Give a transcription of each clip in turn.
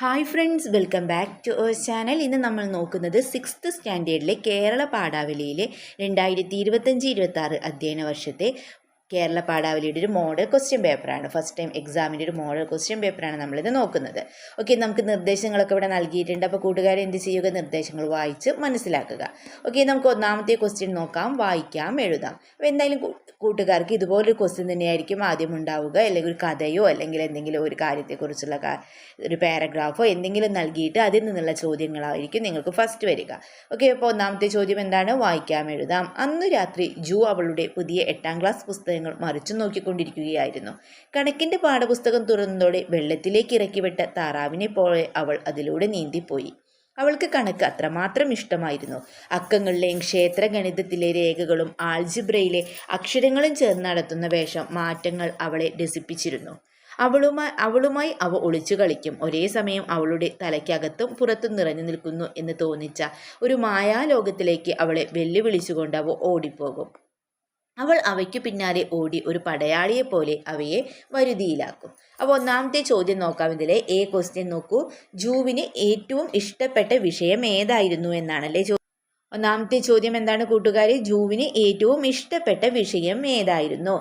Hi friends, welcome back to our channel. ഇന്ന് നമ്മൾ നോക്കുന്നത് 6th സ്റ്റാൻഡേർഡിലെ കേരള പാഠാവലിയിലെ 2025-26 അധ്യയന വർഷത്തെ കേരള പാഠാവലിയുടെ ഒരു മോഡൽ ക്വസ്റ്റ്യൻ പേപ്പറാണ്. ഫസ്റ്റ് ടൈം എക്സാമിൻ്റെ ഒരു മോഡൽ ക്വസ്റ്റ്യൻ പേപ്പറാണ് നമ്മളിത് നോക്കുന്നത്. ഓക്കെ, നമുക്ക് നിർദ്ദേശങ്ങളൊക്കെ ഇവിടെ നൽകിയിട്ടുണ്ട്. അപ്പോൾ കൂട്ടുകാരെ എന്ത് ചെയ്യുക, നിർദ്ദേശങ്ങൾ വായിച്ച് മനസ്സിലാക്കുക. ഓക്കെ, നമുക്ക് ഒന്നാമത്തെ ക്വസ്റ്റ്യൻ നോക്കാം. വായിക്കാം, എഴുതാം. അപ്പോൾ എന്തായാലും കൂട്ടുകാർക്ക് ഇതുപോലൊരു ക്വസ്റ്റ്യൻ തന്നെയായിരിക്കും ആദ്യം ഉണ്ടാവുക. അല്ലെങ്കിൽ ഒരു കഥയോ അല്ലെങ്കിൽ എന്തെങ്കിലും ഒരു കാര്യത്തെക്കുറിച്ചുള്ള ഒരു പാരഗ്രാഫോ എന്തെങ്കിലും നൽകിയിട്ട് അതിൽ നിന്നുള്ള ചോദ്യങ്ങളായിരിക്കും നിങ്ങൾക്ക് ഫസ്റ്റ് വരിക. ഓക്കെ, അപ്പോൾ ഒന്നാമത്തെ ചോദ്യം എന്താണ്? വായിക്കാം, എഴുതാം. അന്നു രാത്രി ജൂ അവളുടെ പുതിയ 8ാം ക്ലാസ് പുസ്തകങ്ങൾ മറിച്ചു നോക്കിക്കൊണ്ടിരിക്കുകയായിരുന്നു. കണക്കിൻ്റെ പാഠപുസ്തകം തുറന്നതോടെ വെള്ളത്തിലേക്ക് ഇറക്കിവിട്ട താറാവിനെ പോലെ അവൾ അതിലൂടെ നീന്തിപ്പോയി. അവൾക്ക് കണക്ക് അത്രമാത്രം ഇഷ്ടമായിരുന്നു. അക്കങ്ങളിലെയും ക്ഷേത്രഗണിതത്തിലെ രേഖകളും ആൾജിബ്രയിലെ അക്ഷരങ്ങളും ചേർന്ന് നടത്തുന്ന വേഷം മാറ്റങ്ങൾ അവളെ രസിപ്പിച്ചിരുന്നു. അവളുമായി അവ ഒളിച്ചു കളിക്കും. ഒരേ സമയം അവളുടെ തലയ്ക്കകത്തും പുറത്തും നിറഞ്ഞു നിൽക്കുന്നു എന്ന് തോന്നിച്ച ഒരു മായാലോകത്തിലേക്ക് അവളെ വെല്ലുവിളിച്ചുകൊണ്ട് അവ ഓടിപ്പോകും. അവൾ അവയ്ക്കു പിന്നാലെ ഓടി ഒരു പടയാളിയെ പോലെ അവയെ വരുതിയിലാക്കും. അപ്പോൾ ഒന്നാമത്തെ ചോദ്യം നോക്കാം. ഇതിലെ എ ക്വസ്റ്റ്യൻ നോക്കൂ. ജൂവിന് ഏറ്റവും ഇഷ്ടപ്പെട്ട വിഷയം ഏതായിരുന്നു എന്നാണല്ലേ ഒന്നാമത്തെ ചോദ്യം. എന്താണ് കൂട്ടുകാരെ? ജൂവിന് ഏറ്റവും ഇഷ്ടപ്പെട്ട വിഷയം ഏതായിരുന്നു?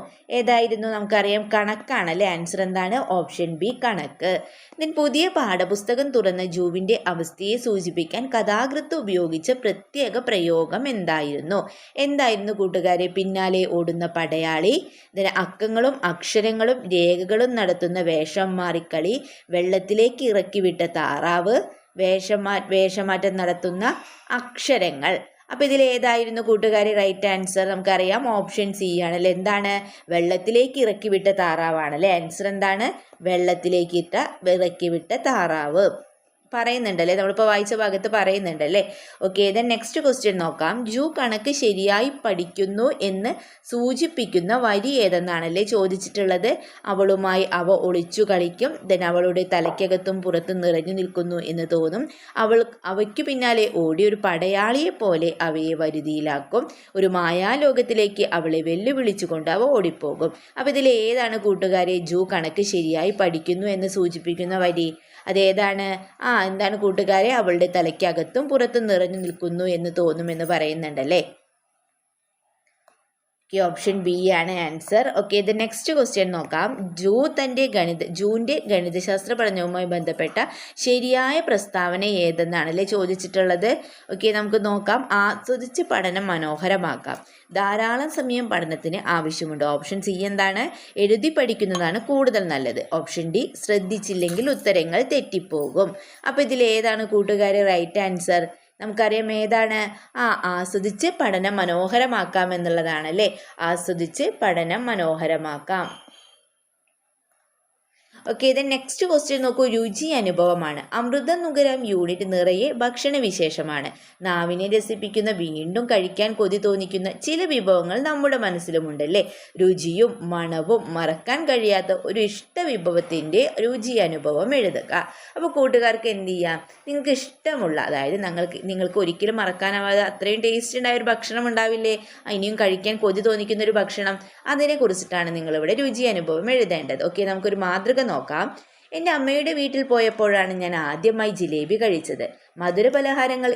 നമുക്കറിയാം, കണക്കാണല്ലേ. ആൻസർ എന്താണ്? ഓപ്ഷൻ ബി, കണക്ക്. ദെൻ പുതിയ പാഠപുസ്തകം തുറന്ന ജൂവിൻ്റെ അവസ്ഥയെ സൂചിപ്പിക്കാൻ കഥാകൃത്ത് ഉപയോഗിച്ച പ്രത്യേക പ്രയോഗം എന്തായിരുന്നു കൂട്ടുകാരെ? പിന്നാലെ ഓടുന്ന പടയാളി, ദെൻ അക്കങ്ങളും അക്ഷരങ്ങളും രേഖകളും നടത്തുന്ന വേഷം മാറിക്കളി, വെള്ളത്തിലേക്ക് ഇറക്കിവിട്ട താറാവ്, വേഷമാറ്റം നടത്തുന്ന അക്ഷരങ്ങൾ. അപ്പോൾ ഇതിൽ ഏതായിരുന്നു കൂട്ടുകാരെ റൈറ്റ് ആൻസർ? നമുക്കറിയാം, ഓപ്ഷൻ സി ആണല്ലേ. എന്താണ്? വെള്ളത്തിലേക്ക് ഇറക്കിവിട്ട താറാവാണല്ലേ. ആൻസർ എന്താണ്? വെള്ളത്തിലേക്ക് ഇറക്കിവിട്ട താറാവ് പറയുന്നുണ്ടല്ലേ, നമ്മളിപ്പോൾ വായിച്ച ഭാഗത്ത് പറയുന്നുണ്ടല്ലേ. ഓക്കെ, ദെൻ നെക്സ്റ്റ് ക്വസ്റ്റ്യൻ നോക്കാം. ജൂ കണക്ക് ശരിയായി പഠിക്കുന്നു എന്ന് സൂചിപ്പിക്കുന്ന വരി ഏതെന്നാണല്ലേ ചോദിച്ചിട്ടുള്ളത്. അവളുമായി അവ ഒളിച്ചു കളിക്കും, ദെൻ അവളുടെ തലയ്ക്കകത്തും പുറത്തും നിറഞ്ഞു നിൽക്കുന്നു എന്ന് തോന്നും, അവയ്ക്കു പിന്നാലെ ഓടി ഒരു പടയാളിയെ പോലെ അവയെ വരുതിയിലാക്കും, ഒരു മായാലോകത്തിലേക്ക് അവളെ വെല്ലുവിളിച്ചുകൊണ്ട് അവ ഓടിപ്പോകും. അപ്പോൾ ഇതിൽ ഏതാണ് കൂട്ടുകാരെ ജൂ കണക്ക് ശരിയായി പഠിക്കുന്നു എന്ന് സൂചിപ്പിക്കുന്ന വരി? അതേതാണ്? എന്താണ് കൂട്ടുകാരെ? അവളുടെ തലയ്ക്കകത്തും പുറത്തും നിറഞ്ഞു നിൽക്കുന്നു എന്ന് തോന്നുമെന്ന് പറയുന്നുണ്ടല്ലേ. ഓപ്ഷൻ ബി ആണ് answer. Okay, the next question നോക്കാം. ജൂൻ്റെ ഗണിതശാസ്ത്ര പഠനവുമായി ബന്ധപ്പെട്ട ശരിയായ പ്രസ്താവന ഏതെന്നാണല്ലേ ചോദിച്ചിട്ടുള്ളത്. ഓക്കെ, നമുക്ക് നോക്കാം. ആസ്വദിച്ച് പഠനം മനോഹരമാക്കാം. ധാരാളം സമയം പഠനത്തിന് ആവശ്യമുണ്ട്. ഓപ്ഷൻ സി എന്താണ്? എഴുതി പഠിക്കുന്നതാണ് കൂടുതൽ നല്ലത്. ഓപ്ഷൻ ഡി, ശ്രദ്ധിച്ചില്ലെങ്കിൽ ഉത്തരങ്ങൾ തെറ്റിപ്പോകും. അപ്പോൾ ഇതിൽ ഏതാണ് കൂട്ടുകാരെ റൈറ്റ് ആൻസർ? നമുക്കറിയാം, ഏതാണ്? ആസ്വദിച്ച് പഠനം മനോഹരമാക്കാം എന്നുള്ളതാണല്ലേ. ആസ്വദിച്ച് പഠനം മനോഹരമാക്കാം. ഓക്കെ, ഇത് നെക്സ്റ്റ് ക്വസ്റ്റ്യൻ നോക്കൂ. രുചി അനുഭവമാണ്. അമൃതം നുകരാം യൂണിറ്റ് നിറയെ ഭക്ഷണവിശേഷമാണ്. നാവിനെ രസിപ്പിക്കുന്ന, വീണ്ടും കഴിക്കാൻ കൊതി തോന്നിക്കുന്ന ചില വിഭവങ്ങൾ നമ്മുടെ മനസ്സിലുമുണ്ടല്ലേ. രുചിയും മണവും മറക്കാൻ കഴിയാത്ത ഒരു ഇഷ്ട വിഭവത്തിൻ്റെ രുചി അനുഭവം എഴുതുക. അപ്പോൾ കൂട്ടുകാർക്ക് എന്ത് ചെയ്യാം? നിങ്ങൾക്ക് ഇഷ്ടമുള്ള, അതായത് നിങ്ങൾക്ക് ഒരിക്കലും മറക്കാനാവാതെ അത്രയും ടേസ്റ്റ് ഉണ്ടായ ഒരു ഭക്ഷണം ഉണ്ടാവില്ലേ, ഇനിയും കഴിക്കാൻ കൊതി തോന്നിക്കുന്ന ഒരു ഭക്ഷണം, അതിനെക്കുറിച്ചിട്ടാണ് നിങ്ങളിവിടെ രുചി അനുഭവം എഴുതേണ്ടത്. ഓക്കെ, നമുക്കൊരു മാതൃക നോക്കാം. എൻ്റെ അമ്മയുടെ വീട്ടിൽ പോയപ്പോഴാണ് ഞാൻ ആദ്യമായി ജിലേബി കഴിച്ചത്. മധുരപലഹാരങ്ങൾ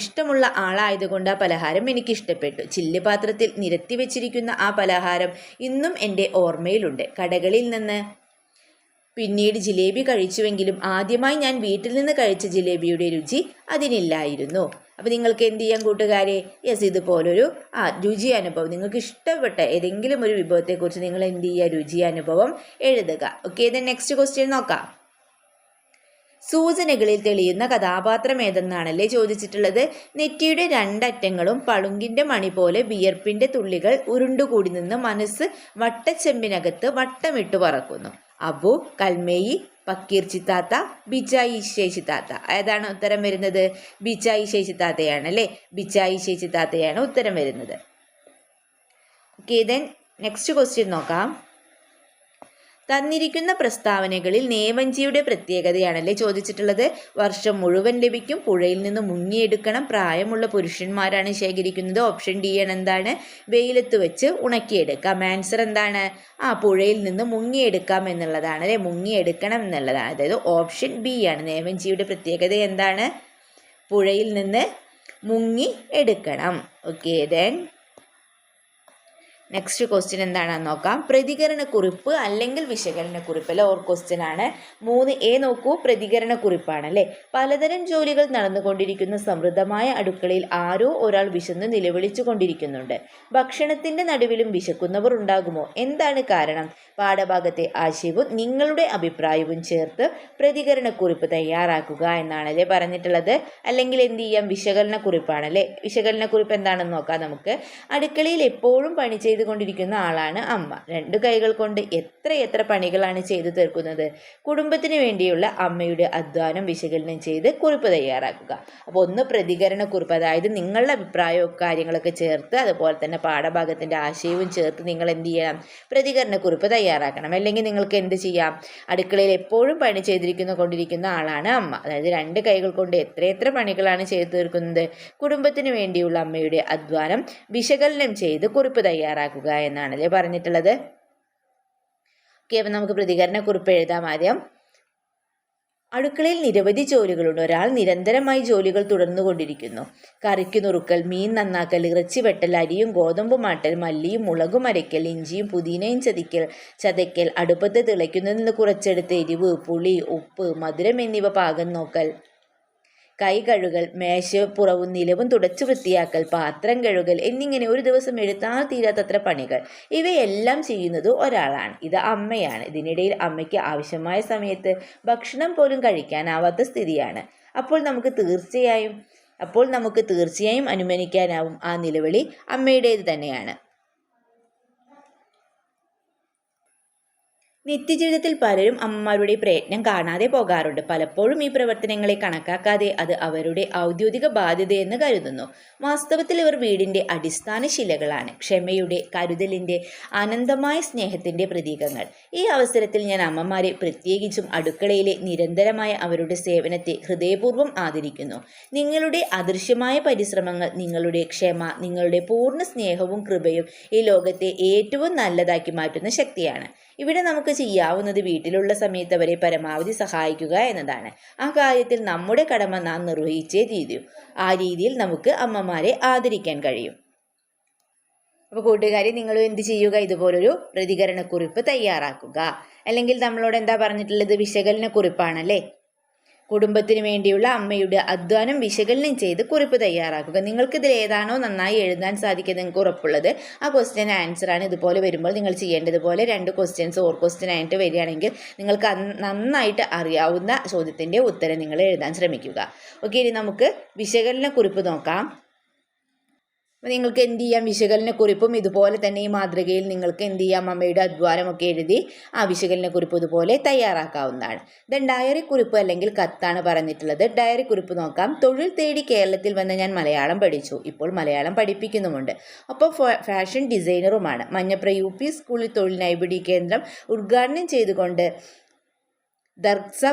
ഇഷ്ടമുള്ള ആളായതുകൊണ്ട് ആ പലഹാരം എനിക്കിഷ്ടപ്പെട്ടു. ചില്ലുപാത്രത്തിൽ നിരത്തി വെച്ചിരിക്കുന്ന ആ പലഹാരം ഇന്നും എൻ്റെ ഓർമ്മയിലുണ്ട്. കടകളിൽ നിന്ന് പിന്നീട് ജിലേബി കഴിച്ചുവെങ്കിലും ആദ്യമായി ഞാൻ വീട്ടിൽ നിന്ന് കഴിച്ച ജിലേബിയുടെ രുചി അതിനില്ലായിരുന്നു. അപ്പോൾ നിങ്ങൾക്ക് എന്ത് ചെയ്യാം കൂട്ടുകാരെ? ഇതുപോലൊരു രുചി അനുഭവം, നിങ്ങൾക്ക് ഇഷ്ടപ്പെട്ട ഏതെങ്കിലും ഒരു വിഭവത്തെക്കുറിച്ച് നിങ്ങൾ എന്ത് ചെയ്യുക? രുചി അനുഭവം എഴുതുക. ഓക്കെ, ദെൻ നെക്സ്റ്റ് ക്വസ്റ്റ്യൻ നോക്കാം. സൂചനകളിൽ തെളിയുന്ന കഥാപാത്രം ഏതെന്നാണല്ലേ ചോദിച്ചിട്ടുള്ളത്. നെറ്റിയുടെ രണ്ടറ്റങ്ങളും പളുങ്കിൻ്റെ മണി പോലെ വിയർപ്പിൻ്റെ തുള്ളികൾ ഉരുണ്ടുകൂടി നിന്ന് മനസ്സ് വട്ടച്ചെമ്പിനകത്ത് വട്ടമിട്ട് പറക്കുന്നു. അബു, കൽമേയി, പക്കീർ ചിത്താത്ത, ബിച്ചായി ശേഷിത്താത്ത. ഏതാണ് ഉത്തരം വരുന്നത്? ബിച്ചായി ശേഷിത്താത്തയാണ് അല്ലേ. ബിച്ചായി ശേഷിത്താത്തയാണ് ഉത്തരം വരുന്നത്. ഓക്കെ, ദെൻ നെക്സ്റ്റ് ക്വസ്റ്റ്യൻ നോക്കാം. തന്നിരിക്കുന്ന പ്രസ്താവനകളിൽ നേവഞ്ചിയുടെ പ്രത്യേകതയാണല്ലേ ചോദിച്ചിട്ടുള്ളത്. വർഷം മുഴുവൻ ലഭിക്കും, പുഴയിൽ നിന്ന് മുങ്ങിയെടുക്കണം, പ്രായമുള്ള പുരുഷന്മാരാണ് ശേഖരിക്കുന്നത്. ഓപ്ഷൻ ഡി ആണ് എന്താണ്, വെയിലത്ത് വെച്ച് ഉണക്കിയെടുക്കാം. ആൻസർ എന്താണ്, പുഴയിൽ നിന്ന് മുങ്ങിയെടുക്കാം എന്നുള്ളതാണ് അല്ലെ, മുങ്ങിയെടുക്കണം എന്നുള്ളതാണ്. അതായത് ഓപ്ഷൻ ബി ആണ്. നേവഞ്ചിയുടെ പ്രത്യേകത എന്താണ്, പുഴയിൽ നിന്ന് മുങ്ങി എടുക്കണം. ഓക്കെ, ദെൻ നെക്സ്റ്റ് ക്വസ്റ്റ്യൻ എന്താണെന്ന് നോക്കാം. പ്രതികരണക്കുറിപ്പ് അല്ലെങ്കിൽ വിശകലനക്കുറിപ്പ് അല്ലെ, ഓർ ക്വസ്റ്റ്യൻ ആണ്. 3A നോക്കൂ, പ്രതികരണക്കുറിപ്പാണ് അല്ലേ. പലതരം ജോലികൾ നടന്നുകൊണ്ടിരിക്കുന്ന സമൃദ്ധമായ അടുക്കളയിൽ ആരോ ഒരാൾ വിശന്ന് നിലവിളിച്ചു കൊണ്ടിരിക്കുന്നുണ്ട്. ഭക്ഷണത്തിന്റെ നടുവിലും വിശക്കുന്നവർ ഉണ്ടാകുമോ? എന്താണ് കാരണം? പാഠഭാഗത്തെ ആശയവും നിങ്ങളുടെ അഭിപ്രായവും ചേർത്ത് പ്രതികരണക്കുറിപ്പ് തയ്യാറാക്കുക എന്നാണല്ലേ പറഞ്ഞിട്ടുള്ളത്. അല്ലെങ്കിൽ എന്ത് ചെയ്യാം, വിശകലനക്കുറിപ്പാണല്ലേ. വിശകലനക്കുറിപ്പ് എന്താണെന്ന് നോക്കാം നമുക്ക്. അടുക്കളയിൽ എപ്പോഴും പണി ചെയ്തുകൊണ്ടിരിക്കുന്ന ആളാണ് അമ്മ. 2 കൈകൾ കൊണ്ട് എത്ര പണികളാണ് ചെയ്തു തീർക്കുന്നത്. കുടുംബത്തിന് വേണ്ടിയുള്ള അമ്മയുടെ അധ്വാനം വിശകലനം ചെയ്ത് കുറിപ്പ് തയ്യാറാക്കുക. അപ്പോൾ ഒന്ന് പ്രതികരണക്കുറിപ്പ്, അതായത് നിങ്ങളുടെ അഭിപ്രായവും കാര്യങ്ങളൊക്കെ ചേർത്ത് അതുപോലെ തന്നെ പാഠഭാഗത്തിൻ്റെ ആശയവും ചേർത്ത് നിങ്ങൾ എന്ത് ചെയ്യണം, പ്രതികരണക്കുറിപ്പ് തയ്യാറാക്കണം. അല്ലെങ്കിൽ നിങ്ങൾക്ക് എന്ത് ചെയ്യാം, അടുക്കളയിൽ എപ്പോഴും പണി കൊണ്ടിരിക്കുന്ന ആളാണ് അമ്മ. അതായത് 2 കൈകൾ കൊണ്ട് എത്ര പണികളാണ് ചെയ്തു തീർക്കുന്നത്. കുടുംബത്തിന് വേണ്ടിയുള്ള അമ്മയുടെ അധ്വാനം വിശകലനം ചെയ്ത് കുറിപ്പ് തയ്യാറാക്കുക എന്നാണല്ലേ പറഞ്ഞിട്ടുള്ളത്. ഓക്കെ, അപ്പം നമുക്ക് പ്രതികരണക്കുറിപ്പ് എഴുതാം ആദ്യം. അടുക്കളയിൽ നിരവധി ജോലികളുണ്ട്. ഒരാൾ നിരന്തരമായി ജോലികൾ തുടർന്നുകൊണ്ടിരിക്കുന്നു. കറിക്ക് നുറുക്കൽ, മീൻ നന്നാക്കൽ, ഇറച്ചി വെട്ടൽ, അരിയും ഗോതമ്പും ആട്ടൽ, മല്ലിയും മുളകും അരയ്ക്കൽ, ഇഞ്ചിയും പുതിനയും ചതയ്ക്കൽ, അടുപ്പത്ത് തിളയ്ക്കുന്നതിൽ നിന്ന് കുറച്ചെടുത്ത് എരിവ്, പുളി, ഉപ്പ്, മധുരം എന്നിവ പാകം നോക്കൽ, കൈ കഴുകൽ, മേശപ്പുറവും നിലവും തുടച്ചു വൃത്തിയാക്കൽ, പാത്രം കഴുകൽ എന്നിങ്ങനെ ഒരു ദിവസം എടുത്താൽ തീരാത്തത്ര പണികൾ. ഇവയെല്ലാം ചെയ്യുന്നത് ഒരാളാണ്. ഇത് അമ്മയാണ്. ഇതിനിടയിൽ അമ്മയ്ക്ക് ആവശ്യമായ സമയത്ത് ഭക്ഷണം പോലും കഴിക്കാനാവാത്ത സ്ഥിതിയാണ്. അപ്പോൾ നമുക്ക് തീർച്ചയായും അനുമാനിക്കാനാവും ആ നിലവിളി അമ്മയുടേത് തന്നെയാണ്. നിത്യജീവിതത്തിൽ പലരും അമ്മമാരുടെ പ്രയത്നം കാണാതെ പോകാറുണ്ട്. പലപ്പോഴും ഈ പ്രവർത്തനങ്ങളെ കണക്കാക്കാതെ അത് അവരുടെ ഔദ്യോഗിക ബാധ്യതയെന്ന് കരുതുന്നു. വാസ്തവത്തിൽ ഇവർ വീടിൻ്റെ അടിസ്ഥാന ശിലകളാണ്, ക്ഷമയുടെ, കരുതലിൻ്റെ, അനന്തമായ സ്നേഹത്തിൻ്റെ പ്രതീകങ്ങൾ. ഈ അവസരത്തിൽ ഞാൻ അമ്മമാരെ, പ്രത്യേകിച്ചും അടുക്കളയിലെ നിരന്തരമായ അവരുടെ സേവനത്തെ ഹൃദയപൂർവ്വം ആദരിക്കുന്നു. നിങ്ങളുടെ അദൃശ്യമായ പരിശ്രമങ്ങൾ, നിങ്ങളുടെ ക്ഷമ, നിങ്ങളുടെ പൂർണ്ണ സ്നേഹവും കൃപയും ഈ ലോകത്തെ ഏറ്റവും നല്ലതാക്കി മാറ്റുന്ന ശക്തിയാണ്. ഇവിടെ നമുക്ക് ചെയ്യാവുന്നത് വീട്ടിലുള്ള സമയത്ത് അവരെ പരമാവധി സഹായിക്കുക എന്നതാണ്. ആ കാര്യത്തിൽ നമ്മുടെ കടമ നാം നിർവഹിച്ചേ തീരൂ. ആ രീതിയിൽ നമുക്ക് അമ്മമാരെ ആദരിക്കാൻ കഴിയും. അപ്പോൾ കൂട്ടുകാരി, നിങ്ങളും എന്ത് ചെയ്യുക, ഇതുപോലൊരു പ്രതികരണക്കുറിപ്പ് തയ്യാറാക്കുക. അല്ലെങ്കിൽ നമ്മളോട് എന്താ പറഞ്ഞിട്ടുള്ളത്, വിശകലനക്കുറിപ്പാണല്ലേ. കുടുംബത്തിന് വേണ്ടിയുള്ള അമ്മയുടെ അധ്വാനം വിശകലനം ചെയ്ത് കുറിപ്പ് തയ്യാറാക്കുക. നിങ്ങൾക്കിതിൽ ഏതാണോ നന്നായി എഴുതാൻ സാധിക്കുക, നിങ്ങൾക്ക് ഉറപ്പുള്ളത് ആ ക്വസ്റ്റ്യൻ ആൻസറാണ്. ഇതുപോലെ വരുമ്പോൾ നിങ്ങൾ ചെയ്യേണ്ടതുപോലെ 2 ക്വസ്റ്റ്യൻസ് ഓർ ക്വസ്റ്റ്യൻ ആയിട്ട് വരികയാണെങ്കിൽ നിങ്ങൾക്ക് നന്നായിട്ട് അറിയാവുന്ന ചോദ്യത്തിൻ്റെ ഉത്തരം നിങ്ങൾ എഴുതാൻ ശ്രമിക്കുക. ഓക്കെ, ഇനി നമുക്ക് വിശകലനക്കുറിപ്പ് നോക്കാം. അപ്പോൾ നിങ്ങൾക്ക് എന്ത് ചെയ്യാം, വിശകലനക്കുറിപ്പും ഇതുപോലെ തന്നെ ഈ മാതൃകയിൽ നിങ്ങൾക്ക് എന്ത് ചെയ്യാം, അമ്മയുടെ അധ്വാനമൊക്കെ എഴുതി ആ വിശകലനക്കുറിപ്പ് ഇതുപോലെ തയ്യാറാക്കാവുന്നതാണ്. ദെൻ ഡയറി കുറിപ്പ് അല്ലെങ്കിൽ കത്താണ് പറഞ്ഞിട്ടുള്ളത്. ഡയറി കുറിപ്പ് നോക്കാം. തൊഴിൽ തേടി കേരളത്തിൽ വന്ന് ഞാൻ മലയാളം പഠിച്ചു. ഇപ്പോൾ മലയാളം പഠിപ്പിക്കുന്നുമുണ്ട്. അപ്പോൾ ഫാഷൻ ഡിസൈനറുമാണ്. മഞ്ഞപ്ര UP സ്കൂളിൽ തൊഴിൽ നൈപുണ്യ കേന്ദ്രം ഉദ്ഘാടനം ചെയ്തുകൊണ്ട് ദർക്സ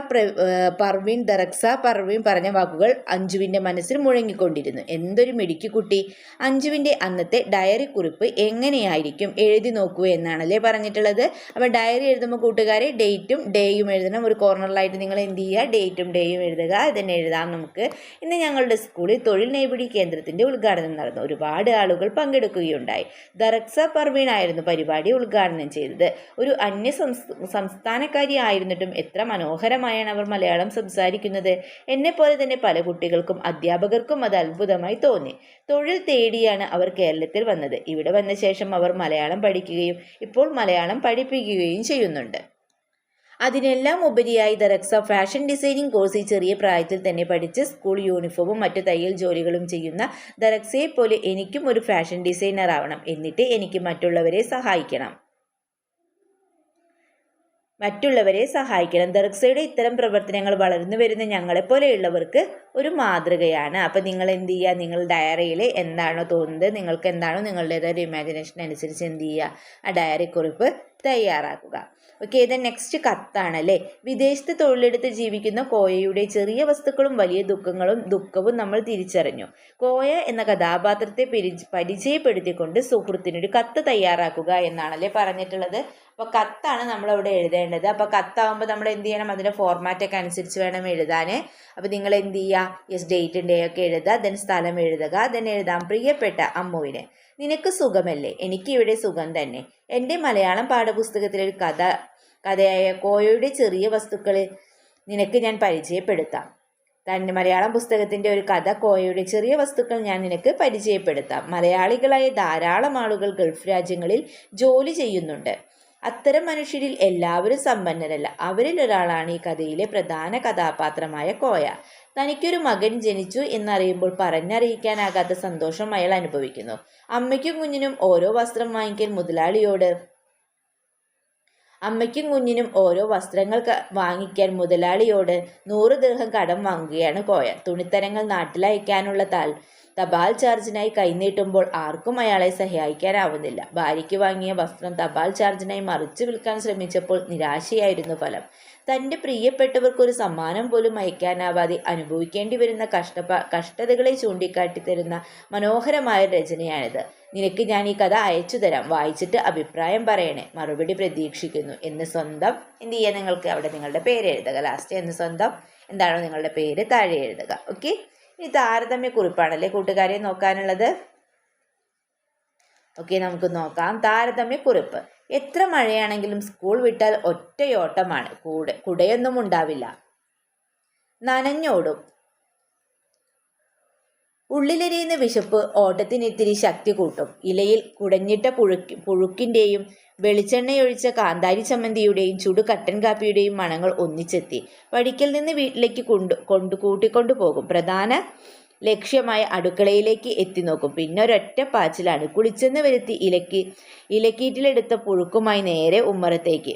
പർവീൻ പറഞ്ഞ വാക്കുകൾ അഞ്ജുവിൻ്റെ മനസ്സിൽ മുഴങ്ങിക്കൊണ്ടിരുന്നു. എന്തൊരു മിടുക്കി കുട്ടി! അഞ്ജുവിൻ്റെ അന്നത്തെ ഡയറി കുറിപ്പ് എങ്ങനെയായിരിക്കും, എഴുതി നോക്കൂ എന്നാണല്ലേ പറഞ്ഞിട്ടുള്ളത്. അപ്പോൾ ഡയറി എഴുതുമ്പോൾ കൂട്ടുകാരെ ഡേറ്റും ഡേയും എഴുതണം. ഒരു കോർണറിലായിട്ട് നിങ്ങൾ എന്ത് ചെയ്യുക, ഡേറ്റും ഡേയും എഴുതുക. ഇതന്നെ എഴുതാം നമുക്ക്. ഇന്ന് ഞങ്ങളുടെ സ്കൂളിൽ തൊഴിൽ നൈപുണ്യ കേന്ദ്രത്തിൻ്റെ ഉദ്ഘാടനം നടന്നു. ഒരുപാട് ആളുകൾ പങ്കെടുക്കുകയുണ്ടായി. ദർക്സ പർവീൻ ആയിരുന്നു പരിപാടി ഉദ്ഘാടനം ചെയ്തത്. ഒരു അന്യ സംസ്ഥാനക്കാരി ആയിരുന്നിട്ടും എത്ര മനോഹരമായാണ് അവർ മലയാളം സംസാരിക്കുന്നത്. എന്നെപ്പോലെ തന്നെ പല കുട്ടികൾക്കും അധ്യാപകർക്കും അത് അത്ഭുതമായി തോന്നി. തൊഴിൽ തേടിയാണ് അവർ കേരളത്തിൽ വന്നത്. ഇവിടെ വന്ന ശേഷം അവർ മലയാളം പഠിക്കുകയും ഇപ്പോൾ മലയാളം പഠിപ്പിക്കുകയും ചെയ്യുന്നുണ്ട്. അതിനെല്ലാം ഉപരിയായി ദറക്സ ഫാഷൻ ഡിസൈനിങ് കോഴ്സ് ഈ ചെറിയ പ്രായത്തിൽ തന്നെ പഠിച്ച് സ്കൂൾ യൂണിഫോമും മറ്റു തയ്യൽ ജോലികളും ചെയ്യുന്ന ദറക്സയെ പോലെ എനിക്കും ഒരു ഫാഷൻ ഡിസൈനർ ആവണം. എന്നിട്ട് എനിക്ക് മറ്റുള്ളവരെ സഹായിക്കണം. ദർക്സയുടെ ഇത്തരം പ്രവർത്തനങ്ങൾ വളർന്നു വരുന്ന ഞങ്ങളെപ്പോലെയുള്ളവർക്ക് ഒരു മാതൃകയാണ്. അപ്പം നിങ്ങൾ എന്ത് ചെയ്യുക, നിങ്ങൾ ഡയറിയിൽ എന്താണോ തോന്നുന്നത്, നിങ്ങൾക്ക് എന്താണോ നിങ്ങളുടേതായ ഒരു ഇമാജിനേഷൻ അനുസരിച്ച് എന്ത് ചെയ്യുക, ആ ഡയറി കുറിപ്പ് തയ്യാറാക്കുക. ഓക്കെ, ഇത് നെക്സ്റ്റ് കത്താണ് അല്ലേ. വിദേശത്ത് തൊഴിലെടുത്ത് ജീവിക്കുന്ന കോയയുടെ ചെറിയ വസ്തുക്കളും വലിയ ദുഃഖവും നമ്മൾ തിരിച്ചറിഞ്ഞു. കോയ എന്ന കഥാപാത്രത്തെ പരിചയപ്പെടുത്തിക്കൊണ്ട് സുഹൃത്തിനൊരു കത്ത് തയ്യാറാക്കുക എന്നാണല്ലേ പറഞ്ഞിട്ടുള്ളത്. അപ്പോൾ കത്താണ് നമ്മളവിടെ എഴുതേണ്ടത്. അപ്പോൾ കത്താവുമ്പോൾ നമ്മൾ എന്ത് ചെയ്യണം, അതിൻ്റെ ഫോർമാറ്റൊക്കെ അനുസരിച്ച് വേണം എഴുതാൻ. അപ്പോൾ നിങ്ങൾ എന്ത് ചെയ്യുക, യെസ് ഡേറ്റും ഡേ ഒക്കെ എഴുതുക, ദെൻ സ്ഥലം എഴുതുക, ദെൻ എഴുതാം പ്രിയപ്പെട്ട അമ്മുവിന് നിനക്ക് സുഖമല്ലേ, എനിക്ക് ഇവിടെ സുഖം തന്നെ. എൻ്റെ മലയാളം പാഠപുസ്തകത്തിലൊരു കഥയായ കോയയുടെ ചെറിയ വസ്തുക്കൾ നിനക്ക് ഞാൻ പരിചയപ്പെടുത്താം. തൻ്റെ മലയാളം പുസ്തകത്തിൻ്റെ ഒരു കഥ കോയയുടെ ചെറിയ വസ്തുക്കൾ ഞാൻ നിനക്ക് പരിചയപ്പെടുത്താം. മലയാളികളായ ധാരാളം ആളുകൾ ഗൾഫ് രാജ്യങ്ങളിൽ ജോലി ചെയ്യുന്നുണ്ട്. അത്തരം മനുഷ്യരിൽ എല്ലാവരും സമ്പന്നരല്ല. അവരിൽ ഒരാളാണ് ഈ കഥയിലെ പ്രധാന കഥാപാത്രമായ കോയ. തനിക്കൊരു മകൻ ജനിച്ചു എന്നറിയുമ്പോൾ പറഞ്ഞറിയിക്കാനാകാത്ത സന്തോഷം അയാൾ അനുഭവിക്കുന്നു. അമ്മയ്ക്കും കുഞ്ഞിനും ഓരോ വസ്ത്രം വാങ്ങിക്കാൻ മുതലാളിയോട് 100 ദിർഹം കടം വാങ്ങുകയാണ് കോയ. തുണിത്തരങ്ങൾ നാട്ടിലയക്കാനുള്ള തപാൽ ചാർജിനായി കൈനീട്ടുമ്പോൾ ആർക്കും അയാളെ സഹായിക്കാനാവുന്നില്ല. ഭാര്യയ്ക്ക് വാങ്ങിയ വസ്ത്രം തപാൽ ചാർജിനായി മറിച്ചു വിൽക്കാൻ ശ്രമിച്ചപ്പോൾ നിരാശയായിരുന്നു ഫലം. തൻ്റെ പ്രിയപ്പെട്ടവർക്കൊരു സമ്മാനം പോലും അയക്കാനാവാതെ അനുഭവിക്കേണ്ടി വരുന്ന കഷ്ടതകളെ ചൂണ്ടിക്കാട്ടിത്തരുന്ന മനോഹരമായ രചനയാണിത്. നിനക്ക് ഞാൻ ഈ കഥ അയച്ചു തരാം, വായിച്ചിട്ട് അഭിപ്രായം പറയണേ. മറുപടി പ്രതീക്ഷിക്കുന്നു. എന്ന് സ്വന്തം എന്ത് ചെയ്യുക, നിങ്ങൾക്ക് അവിടെ നിങ്ങളുടെ പേര് എഴുതുക. ലാസ്റ്റ് എന്ന് സ്വന്തം എന്താണോ നിങ്ങളുടെ പേര് താഴെ എഴുതുക. ഓക്കെ, ഈ താരതമ്യ കുറിപ്പാണല്ലേ കൂട്ടുകാരെ നോക്കാനുള്ളത്. ഓക്കെ, നമുക്ക് നോക്കാം. താരതമ്യ കുറിപ്പ്. എത്ര മഴയാണെങ്കിലും സ്കൂൾ വിട്ടാൽ ഒറ്റയോട്ടമാണ്. കുടയൊന്നും ഉണ്ടാവില്ല, നനഞ്ഞോടും. ഉള്ളിലെരിയുന്ന വിശപ്പ് ഓട്ടത്തിനിത്തിരി ശക്തി കൂട്ടും. ഇലയിൽ കുടഞ്ഞിട്ട പുഴുക്കിൻ്റെയും വെളിച്ചെണ്ണയൊഴിച്ച കാന്താരി ചമ്മന്തിയുടെയും ചുടു കട്ടൻ കാപ്പിയുടെയും മണങ്ങൾ ഒന്നിച്ചെത്തി പടിക്കൽ നിന്ന് വീട്ടിലേക്ക് കൂട്ടിക്കൊണ്ടു പോകും. പ്രധാന ലക്ഷ്യമായ അടുക്കളയിലേക്ക് എത്തി നോക്കും. പിന്നെ ഒരൊറ്റ പാച്ചിലാണ്. കുളിച്ചെന്ന് വരുത്തി ഇലക്കീറ്റിലെടുത്ത പുഴുക്കുമായി നേരെ ഉമ്മറത്തേക്ക്.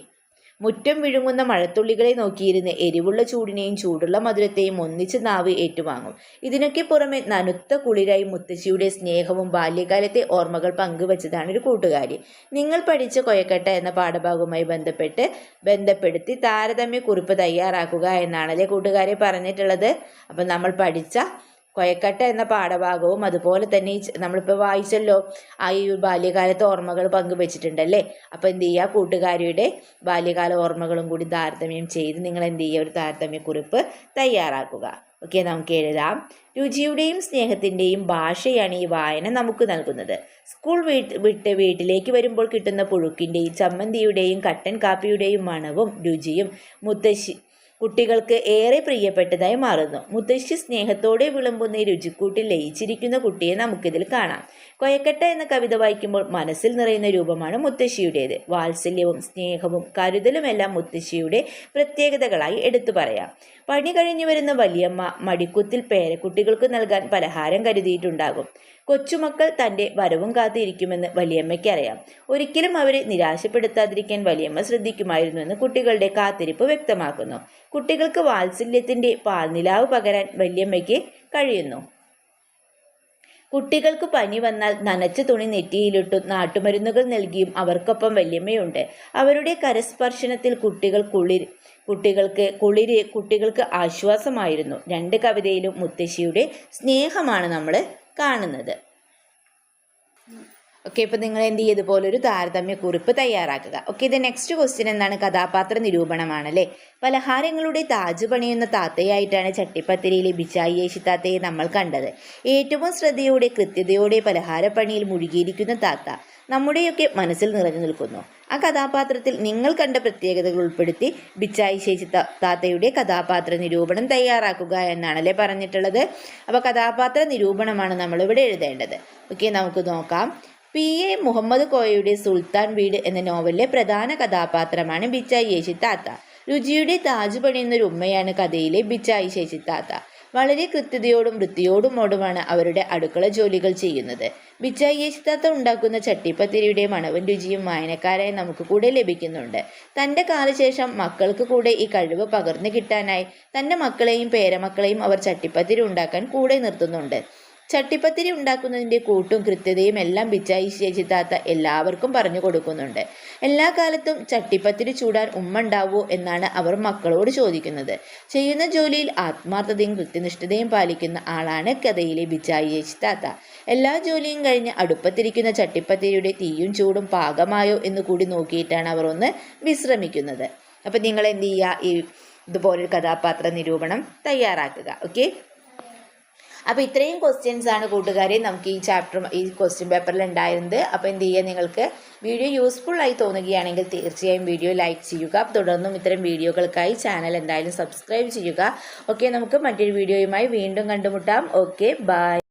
മുറ്റം വിഴുങ്ങുന്ന മഴത്തുള്ളികളെ നോക്കിയിരുന്ന് എരിവുള്ള ചൂടിനെയും ചൂടുള്ള മധുരത്തെയും ഒന്നിച്ച് നാവ് ഏറ്റുവാങ്ങും. ഇതിനൊക്കെ പുറമെ നനുത്ത കുളിരായി മുത്തശ്ശിയുടെ സ്നേഹവും ബാല്യകാലത്തെ ഓർമ്മകൾ പങ്കുവച്ചതാണ് ഒരു കൂട്ടുകാരി. നിങ്ങൾ പഠിച്ച കൊയക്കട്ട എന്ന പാഠഭാഗവുമായി ബന്ധപ്പെടുത്തി താരതമ്യ കുറിപ്പ് തയ്യാറാക്കുക എന്നാണല്ലേ കൂട്ടുകാരെ പറഞ്ഞിട്ടുള്ളത്. അപ്പം നമ്മൾ പഠിച്ച കൊയക്കട്ട എന്ന പാഠഭാഗവും അതുപോലെ തന്നെ നമ്മളിപ്പോൾ വായിച്ചല്ലോ, ആ ഈ ബാല്യകാലത്തെ ഓർമ്മകൾ പങ്കുവെച്ചിട്ടുണ്ടല്ലേ. അപ്പോൾ എന്ത് ചെയ്യുക, കൂട്ടുകാരിയുടെ ബാല്യകാല ഓർമ്മകളും കൂടി താരതമ്യം ചെയ്ത് നിങ്ങൾ എന്ത് ചെയ്യുക, ഒരു താരതമ്യക്കുറിപ്പ് തയ്യാറാക്കുക. ഓക്കെ, നമുക്ക് എഴുതാം. രുചിയുടെയും സ്നേഹത്തിൻ്റെയും ഭാഷയാണ് ഈ വായന നമുക്ക് നൽകുന്നത്. സ്കൂൾ വിട്ട് വീട്ടിലേക്ക് വരുമ്പോൾ കിട്ടുന്ന പുഴുക്കിൻ്റെയും ചമ്മന്തിയുടെയും കട്ടൻ കാപ്പിയുടെയും മണവും രുചിയും കുട്ടികൾക്ക് ഏറെ പ്രിയപ്പെട്ടതായി മാറുന്നു. മുത്തശ്ശി സ്നേഹത്തോടെ വിളമ്പുന്ന ഈ രുചിക്കൂട്ടിൽ ലയിച്ചിരിക്കുന്ന കുട്ടിയെ നമുക്കിതിൽ കാണാം. കൊയക്കട്ട എന്ന കവിത വായിക്കുമ്പോൾ മനസ്സിൽ നിറയുന്ന രൂപമാണ് മുത്തശ്ശിയുടേത്. വാത്സല്യവും സ്നേഹവും കരുതലുമെല്ലാം മുത്തശ്ശിയുടെ പ്രത്യേകതകളായി എടുത്തു പറയാം. പണി കഴിഞ്ഞു വരുന്ന വലിയമ്മ മടിക്കുത്തിൽ പേരക്കുട്ടികൾക്ക് നൽകാൻ പലഹാരം കരുതിയിട്ടുണ്ടാകും. കൊച്ചുമക്കൾ തൻ്റെ വരവും കാത്തിരിക്കുമെന്ന് വലിയമ്മയ്ക്ക് അറിയാം. ഒരിക്കലും അവരെ നിരാശപ്പെടുത്താതിരിക്കാൻ വലിയമ്മ ശ്രദ്ധിക്കുമായിരുന്നുവെന്ന് കുട്ടികളുടെ കാത്തിരിപ്പ് വ്യക്തമാക്കുന്നു. കുട്ടികൾക്ക് വാത്സല്യത്തിൻ്റെ പാൽനിലാവ് പകരാൻ വലിയമ്മയ്ക്ക് കഴിയുന്നു. കുട്ടികൾക്ക് പനി വന്നാൽ നനച്ച തുണി നെറ്റിയിലിട്ടും നാട്ടുമരുന്നുകൾ നൽകിയും അവർക്കൊപ്പം വല്യമ്മയുണ്ട്. അവരുടെ കരസ്പർശനത്തിൽ കുട്ടികൾക്ക് ആശ്വാസമായിരുന്നു. രണ്ട് കവിതയിലും മുത്തശ്ശിയുടെ സ്നേഹമാണ് നമ്മൾ കാണുന്നത്. ഓക്കെ, ഇപ്പം നിങ്ങൾ എന്ത് ചെയ്യും, ഇതുപോലൊരു താരതമ്യ കുറിപ്പ് തയ്യാറാക്കുക. ഓക്കെ, ഇത് നെക്സ്റ്റ് ക്വസ്റ്റ്യൻ എന്താണ്, കഥാപാത്ര നിരൂപണമാണല്ലേ. പലഹാരങ്ങളുടെ താജ് പണിയുന്ന താത്തയായിട്ടാണ് ചട്ടിപ്പത്തിരിയിലെ ബിച്ചായി യേശി താത്തയെ നമ്മൾ കണ്ടത്. ഏറ്റവും ശ്രദ്ധയോടെ കൃത്യതയോടെ പലഹാരപ്പണിയിൽ മുഴുകിയിരിക്കുന്ന താത്ത നമ്മുടെയൊക്കെ മനസ്സിൽ നിറഞ്ഞു നിൽക്കുന്നു. ആ കഥാപാത്രത്തിൽ നിങ്ങൾ കണ്ട പ്രത്യേകതകൾ ഉൾപ്പെടുത്തി ബിച്ചായി ശേഷി താത്തയുടെ കഥാപാത്ര നിരൂപണം തയ്യാറാക്കുക എന്നാണല്ലേ പറഞ്ഞിട്ടുള്ളത്. അപ്പോൾ കഥാപാത്ര നിരൂപണമാണ് നമ്മളിവിടെ എഴുതേണ്ടത്. ഓക്കെ, നമുക്ക് നോക്കാം. P.A. മുഹമ്മദ് കോയയുടെ സുൽത്താൻ വീട് എന്ന നോവലിലെ പ്രധാന കഥാപാത്രമാണ് ബിച്ചായി യേശി താത്ത. രുചിയുടെ താജ് പണിയുന്നൊരു ഉമ്മയാണ് കഥയിലെ ബിച്ചായി യേശി താത്ത. വളരെ കൃത്യതയോടും വൃത്തിയോടുമോടുമാണ് അവരുടെ അടുക്കള ജോലികൾ ചെയ്യുന്നത്. ബിച്ചായി യേശി താത്ത ഉണ്ടാക്കുന്ന ചട്ടിപ്പത്തിരിയുടെ മണവും രുചിയും വായനക്കാരായി നമുക്ക് കൂടെ ലഭിക്കുന്നുണ്ട്. തൻ്റെ കാലശേഷം മക്കൾക്ക് കൂടെ ഈ കഴിവ് പകർന്നു കിട്ടാനായി തൻ്റെ മക്കളെയും പേരമക്കളെയും അവർ ചട്ടിപ്പത്തിരി ഉണ്ടാക്കാൻ കൂടെ നിർത്തുന്നുണ്ട്. ചട്ടിപ്പത്തിരി ഉണ്ടാക്കുന്നതിൻ്റെ കൂട്ടും കൃത്യതയും എല്ലാം ബിച്ചായി ചേച്ചി താത്ത എല്ലാവർക്കും പറഞ്ഞു കൊടുക്കുന്നുണ്ട്. എല്ലാ കാലത്തും ചട്ടിപ്പത്തിരി ചൂടാൻ ഉമ്മ ഉണ്ടാവുമോ എന്നാണ് അവർ മക്കളോട് ചോദിക്കുന്നത്. ചെയ്യുന്ന ജോലിയിൽ ആത്മാർത്ഥതയും കൃത്യനിഷ്ഠതയും പാലിക്കുന്ന ആളാണ് കഥയിലെ ബിച്ചായി ചേച്ചി താത്ത. എല്ലാ ജോലിയും കഴിഞ്ഞ് അടുപ്പത്തിരിക്കുന്ന ചട്ടിപ്പത്തിരിയുടെ തീയും ചൂടും പാകമായോ എന്ന് കൂടി നോക്കിയിട്ടാണ് അവർ ഒന്ന് വിശ്രമിക്കുന്നത്. അപ്പം നിങ്ങൾ എന്ത് ചെയ്യുക, ഇതുപോലൊരു കഥാപാത്ര നിരൂപണം തയ്യാറാക്കുക. ഓക്കെ, അപ്പോൾ ഇത്രയും ക്വസ്റ്റ്യൻസ് ആണ് കൂട്ടുകാരെ നമുക്ക് ഈ ക്വസ്റ്റ്യൻ പേപ്പറിൽ ഉണ്ടായിരുന്നത്. അപ്പോൾ എന്ത് ചെയ്യുക, നിങ്ങൾക്ക് വീഡിയോ യൂസ്ഫുൾ ആയി തോന്നുകയാണെങ്കിൽ തീർച്ചയായും വീഡിയോ ലൈക്ക് ചെയ്യുക. തുടർന്നും ഇത്തരം വീഡിയോകൾക്കായി ചാനൽ എന്തായാലും സബ്സ്ക്രൈബ് ചെയ്യുക. ഓക്കെ, നമുക്ക് മറ്റൊരു വീഡിയോയുമായി വീണ്ടും കണ്ടുമുട്ടാം. Okay, by.